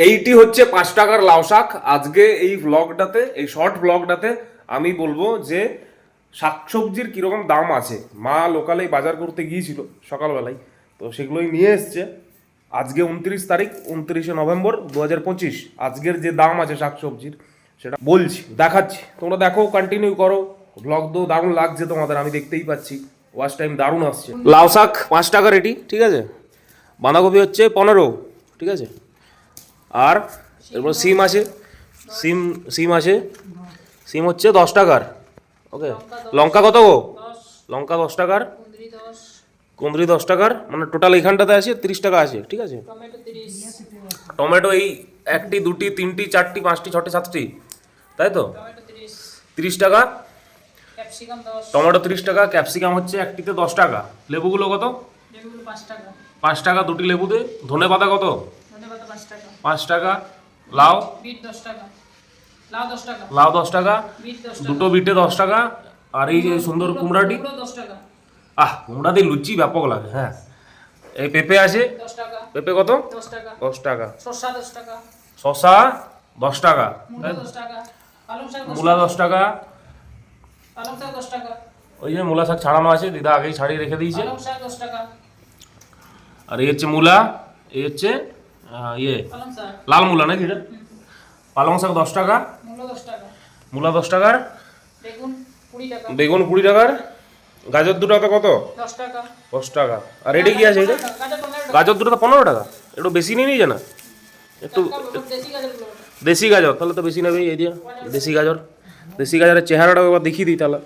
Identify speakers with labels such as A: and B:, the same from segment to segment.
A: এইটি হচ্ছে 5 টাকার লাউ শাক। আজকে এই ব্লগটাতে, এই শর্ট ব্লগটাতে আমি বলবো যে শাকসবজির কিরকম দাম আছে। মা লোকালেই বাজার করতে গিয়েছিল সকালবেলায়, তো সেগুলোই নিয়ে এসছে। আজকে 29 তারিখ, 29শে নভেম্বর 2025। আজকের যে দাম আছে শাকসবজির সেটা বলছি, দেখাচ্ছি, তোমরা দেখো, কন্টিনিউ করো। ব্লগ তো দারুণ লাগছে তোমাদের, আমি দেখতেই পাচ্ছি। ওয়াচ টাইম দারুণ আসছে। লাউ শাক 5 টাকা রেডি, ঠিক আছে। বাঁধাকপি হচ্ছে 15, ঠিক আছে। আর এরপর সিম আছে, সিম আছে, সিম হচ্ছে 10 টাকার। ওকে, লঙ্কা কত গো? লঙ্কা 10 টাকার, কুঁদরি 10 টাকার, মানে টোটাল এইখানটাতে আছে 30 টাকা আছে, ঠিক আছে। টমেটো এই 1টি 2টি 3টি 4টি 5টি 6টি 7টি, তাই তো 30 টাকা। টমেটো 30 টাকা, ক্যাপসিকাম হচ্ছে একটিতে 10 টাকা। লেবুগুলো কত? 5 টাকা 2টি লেবুতে। ধনে পাতা কত? 5 টাকা। লাউ? লাউ 10 টাকা, দুটো বিটে 10 টাকা। আর এই যে সুন্দর কুমড়াটি, কুমড়া দিয়ে লুচি ব্যাপক লাগে। হ্যাঁ, এই পেঁপে আছে, পেঁপে কত? 10 টাকা। শসা 10 টাকা, মূলা 10 টাকা। ওই যে মূলা শাক ছাড়ানো আছে, দিদা আগেই ছাড়িয়ে রেখে দিয়েছে। আর এই হচ্ছে মূলা, এই হচ্ছে লাল মূলা নাকি এটা? পালং শাক 10 টাকা, মূলা 10 টাকার, বেগুন 20 টাকার, গাজর 2 টাকা কত? 10 টাকা। আর এটা কি আছে? এটা গাজর 2টা 15 টাকা। একটু বেশি নিয়ে নিয়ে না, একটু দেশি গাজর, তাহলে তো বেশি নেবেই। এই দিয়ে দেশি গাজর, দেশি গাজরের চেহারাটা একবার দেখিয়ে দিই তাহলে।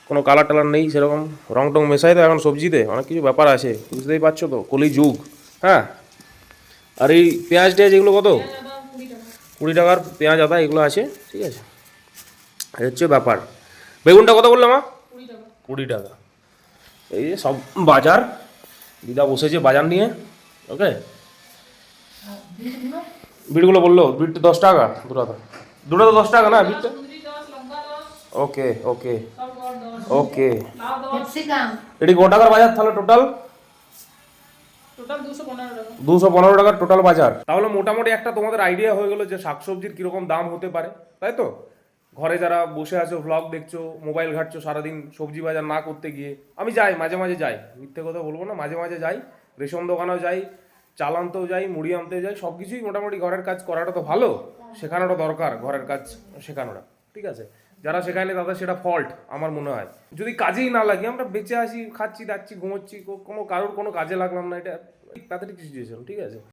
A: কোনো কালার টালার নেই সেরকম, রং টং মেশাই তো এখন সবজিতে, অনেক কিছু ব্যাপার আছে, বুঝতেই পারছো তো, কলি যুগ। হ্যাঁ, আর এই পেঁয়াজ টেয়াজ এগুলো কত? 20 টাকার পেঁয়াজ আদা এগুলো আছে, ঠিক আছে। এই হচ্ছে ব্যাপার। বেগুনটা কত বললাম? 20 টাকা। এই যে সব বাজার, দিদা বসেছে বাজার নিয়ে। ওকে, বিটগুলো বললো, বিট 10 টাকা, দুটো তো 10 টাকা না বিটটা? ওকে ওকে ওকে। এটি ক টাকার বাজার তাহলে? টোটাল 215 টাকার টোটাল বাজার। তাহলে মোটামুটি একটা তোমাদের আইডিয়া হয়ে গেলো যে শাকসবজির কিরকম দাম হতে পারে, তাই তো। ঘরে যারা বসে আছো, ভ্লগ দেখছো, মোবাইল ঘাটছো সারাদিন, সবজি বাজার না করতে গিয়ে, আমি যাই, মাঝে মাঝে যাই, মিথ্যে কথা বলবো না, মাঝে মাঝে যাই, রেশন দোকানেও যাই, চাল আনতেও যাই, মুড়ি আনতেও যাই, সব কিছুই মোটামুটি। ঘরের কাজ করাটা তো ভালো, শেখানোটা দরকার, ঘরের কাজ শেখানোটা, ঠিক আছে। যারা শেখায়নি তাদের সেটা ফল্ট আমার মনে হয়। যদি কাজেই না লাগে, আমরা বেঁচে আসি, খাচ্ছি দাচ্ছি ঘুমোচ্ছি, কোনো কারোর কোনো কাজে লাগলাম না, এটা প্যাথেটিক সিচুয়েশন, ঠিক আছে।